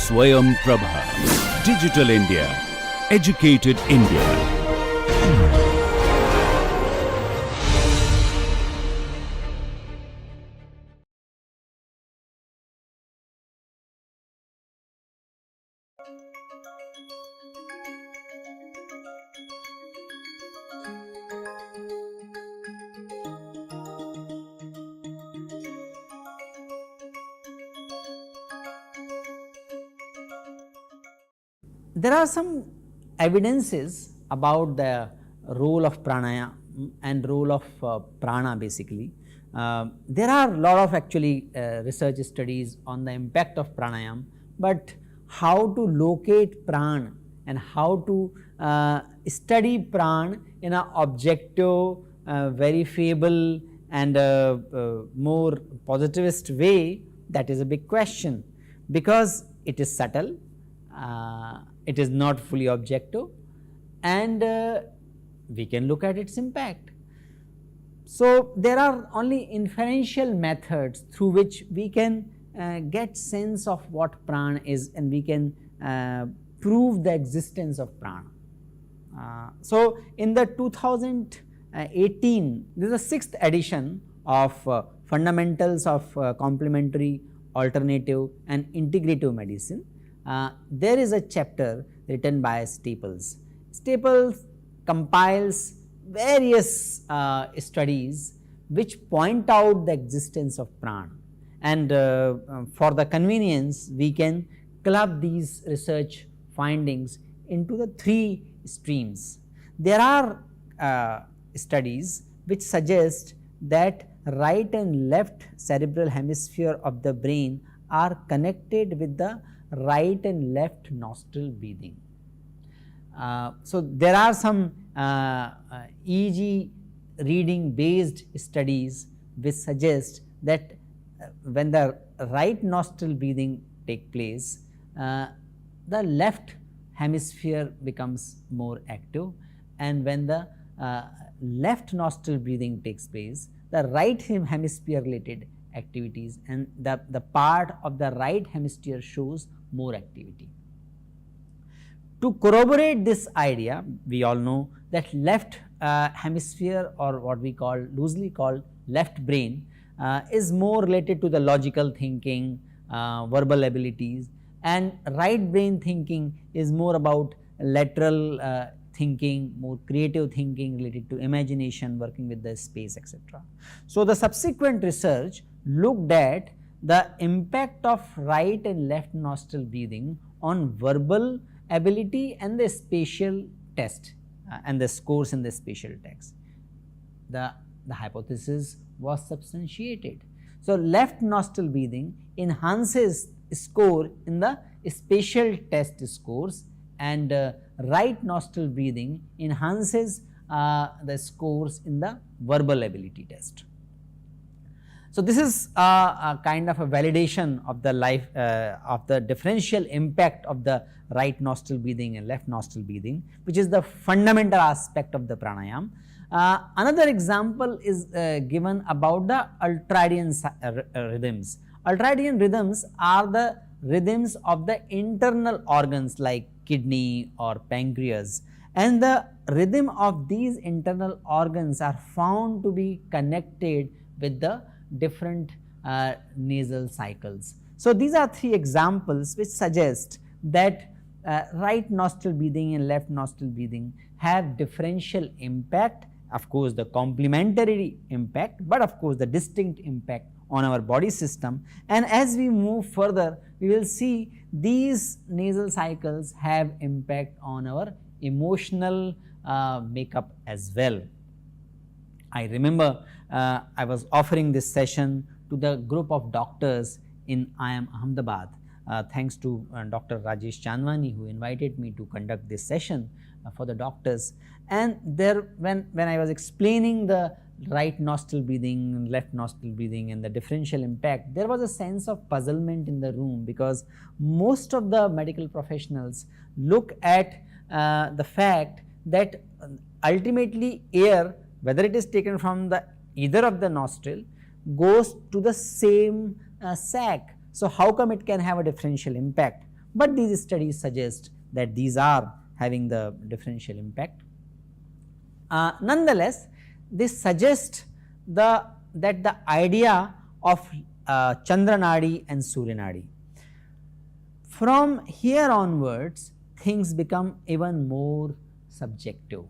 Swayam Prabha. Digital India. Educated India. There are some evidences about the role of pranaya and role of prana basically. There are a lot of actually research studies on the impact of pranayam, but how to locate pran and how to study pran in an objective, verifiable and more positivist way, that is a big question, because it is subtle. It is not fully objective, and we can look at its impact. So, there are only inferential methods through which we can get sense of what prana is, and we can prove the existence of prana. So, in the 2018, this is the 6th edition of Fundamentals of Complementary, Alternative and Integrative Medicine. There is a chapter written by Staples. Staples compiles various studies which point out the existence of prana, and for the convenience we can club these research findings into the 3 streams. There are studies which suggest that right and left cerebral hemisphere of the brain are connected with the right and left nostril breathing. So, there are some EEG reading based studies which suggest that when the right nostril breathing take place, the left hemisphere becomes more active, and when the left nostril breathing takes place, the right hemisphere related activities and the part of the right hemisphere shows more activity. To corroborate this idea, we all know that left hemisphere, or what we call loosely called left brain, is more related to the logical thinking, verbal abilities, and right brain thinking is more about lateral thinking, more creative thinking related to imagination, working with the space, etc. So, the subsequent research looked at the impact of right and left nostril breathing on verbal ability and the spatial test and the scores in the spatial text. The hypothesis was substantiated. So, left nostril breathing enhances score in the spatial test scores, and right nostril breathing enhances the scores in the verbal ability test. So, this is a kind of a validation of the of the differential impact of the right nostril breathing and left nostril breathing, which is the fundamental aspect of the pranayam. Another example is given about the ultradian rhythms. Ultradian rhythms are the rhythms of the internal organs like kidney or pancreas, and the rhythm of these internal organs are found to be connected with the different nasal cycles. So, these are 3 examples which suggest that right nostril breathing and left nostril breathing have differential impact, of course the complementary impact, but of course the distinct impact on our body system. And as we move further, we will see these nasal cycles have impact on our emotional makeup as well. I remember I was offering this session to the group of doctors in IIM Ahmedabad, thanks to Dr. Rajesh Chandwani, who invited me to conduct this session for the doctors. And there, when I was explaining the right nostril breathing, left nostril breathing and the differential impact, there was a sense of puzzlement in the room, because most of the medical professionals look at the fact that ultimately air, whether it is taken from the either of the nostril, goes to the same sac. So, how come it can have a differential impact? but these studies suggest that these are having the differential impact. Nonetheless, this suggests that the idea of Chandra Nadi and Surya Nadi, from here onwards things become even more subjective,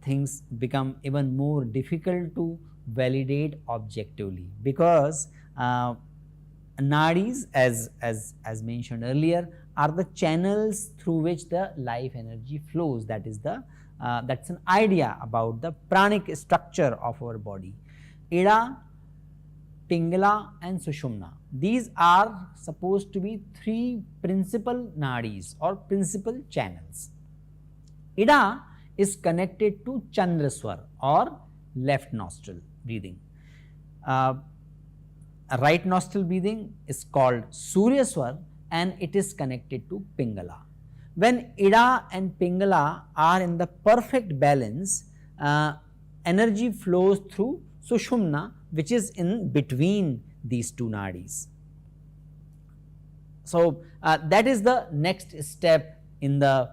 things become even more difficult to validate objectively, because nadis, as mentioned earlier, are the channels through which the life energy flows. That is the that's an idea about the pranic structure of our body. Ida, Pingala and Sushumna, these are supposed to be three principal nadis or principal channels. Ida is connected to Chandraswar or left nostril breathing. Right nostril breathing is called Suryaswar and it is connected to Pingala. When Ida and Pingala are in the perfect balance, energy flows through Sushumna, which is in between these two nadis. So, that is the next step in the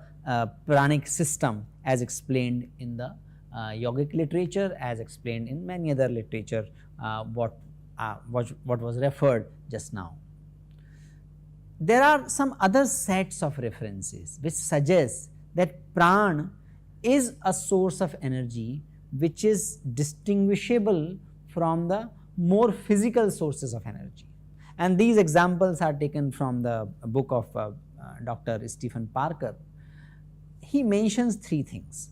pranic system, as explained in the yogic literature, as explained in many other literature, what was referred just now. There are some other sets of references which suggest that prana is a source of energy which is distinguishable from the more physical sources of energy. And these examples are taken from the book of Dr. Stephen Parker. He mentions three things: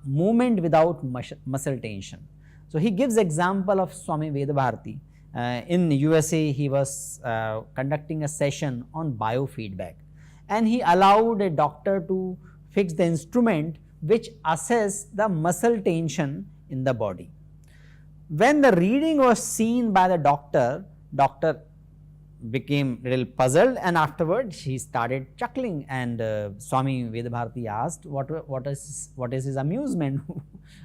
movement without muscle tension. So, he gives example of Swami Vedabharati. In USA, he was conducting a session on biofeedback, and he allowed a doctor to fix the instrument which assess the muscle tension in the body. When the reading was seen by the doctor became a little puzzled, and afterwards he started chuckling, and Swami Vedabharati asked what is his amusement,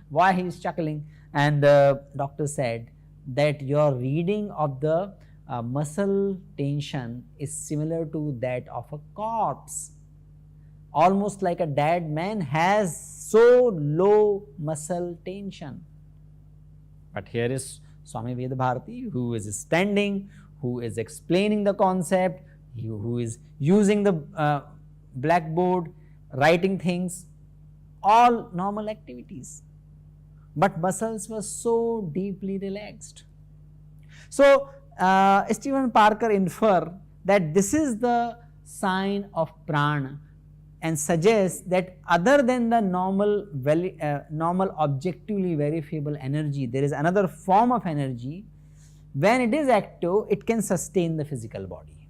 why he is chuckling, and doctor said that your reading of the muscle tension is similar to that of a corpse, almost like a dead man has so low muscle tension. But here is Swami Vedabharati, who is standing, who is explaining the concept, who is using the blackboard, writing things, all normal activities, but muscles were so deeply relaxed. So, Stephen Parker infer that this is the sign of prana and suggests that other than the normal objectively verifiable energy, there is another form of energy. When it is active, it can sustain the physical body,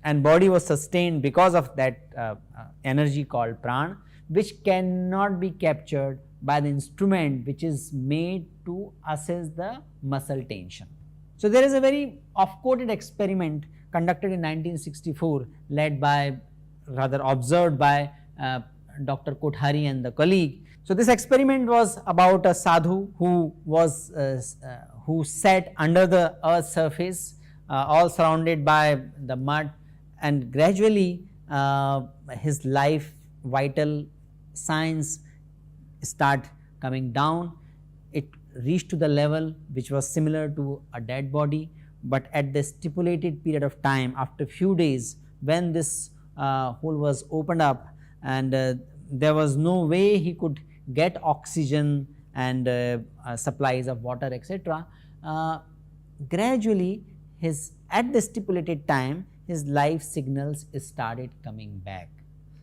and body was sustained because of that energy called prana, which cannot be captured by the instrument which is made to assess the muscle tension. So, there is a very oft-quoted experiment conducted in 1964, led by, rather observed by Dr. Kothari and the colleague. So, this experiment was about a sadhu who was who sat under the earth's surface, all surrounded by the mud, and gradually his life vital signs start coming down. It reached to the level which was similar to a dead body, but at the stipulated period of time, after few days, when this hole was opened up and there was no way he could get oxygen and supplies of water, etc., gradually at the stipulated time his life signals started coming back.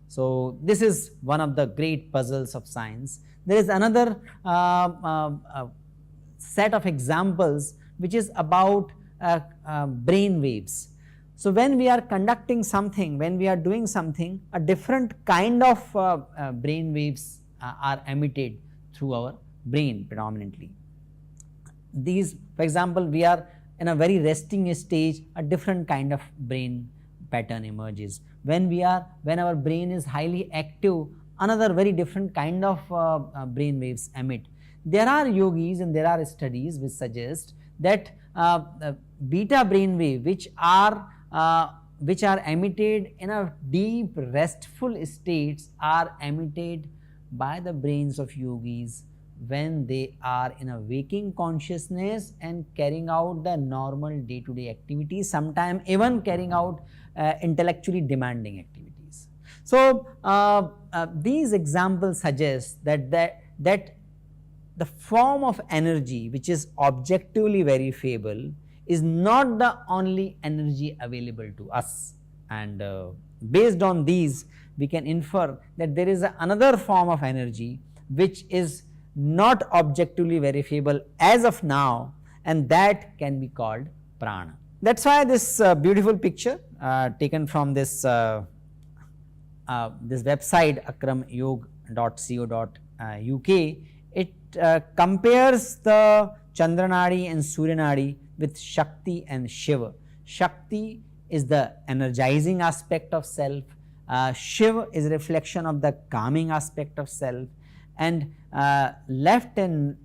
So, this is one of the great puzzles of science. There is another set of examples which is about brain waves. So, when we are conducting something, when we are doing something, a different kind of brain waves are emitted through our brain predominantly. These, for example, we are in a very resting stage, a different kind of brain pattern emerges. When our brain is highly active, another very different kind of brain waves emit. There are yogis and there are studies which suggest that beta brain wave, which are which are emitted in a deep restful states are emitted by the brains of yogis when they are in a waking consciousness and carrying out the normal day-to-day activities, sometimes even carrying out intellectually demanding activities. So, these examples suggest that the form of energy which is objectively verifiable is not the only energy available to us, and based on these we can infer that there is another form of energy which is not objectively verifiable as of now, and that can be called prana. That is why this beautiful picture taken from this this website akramyog.co.uk, it compares the Chandranadi and Suryanadi with Shakti and Shiva. Shakti is the energizing aspect of self, Shiva is a reflection of the calming aspect of self, and left and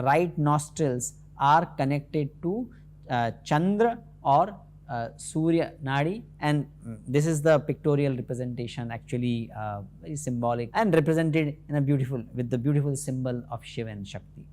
right nostrils are connected to Chandra or Surya Nadi, and this is the pictorial representation, actually very symbolic and represented in a beautiful, with the beautiful symbol of Shiva and Shakti.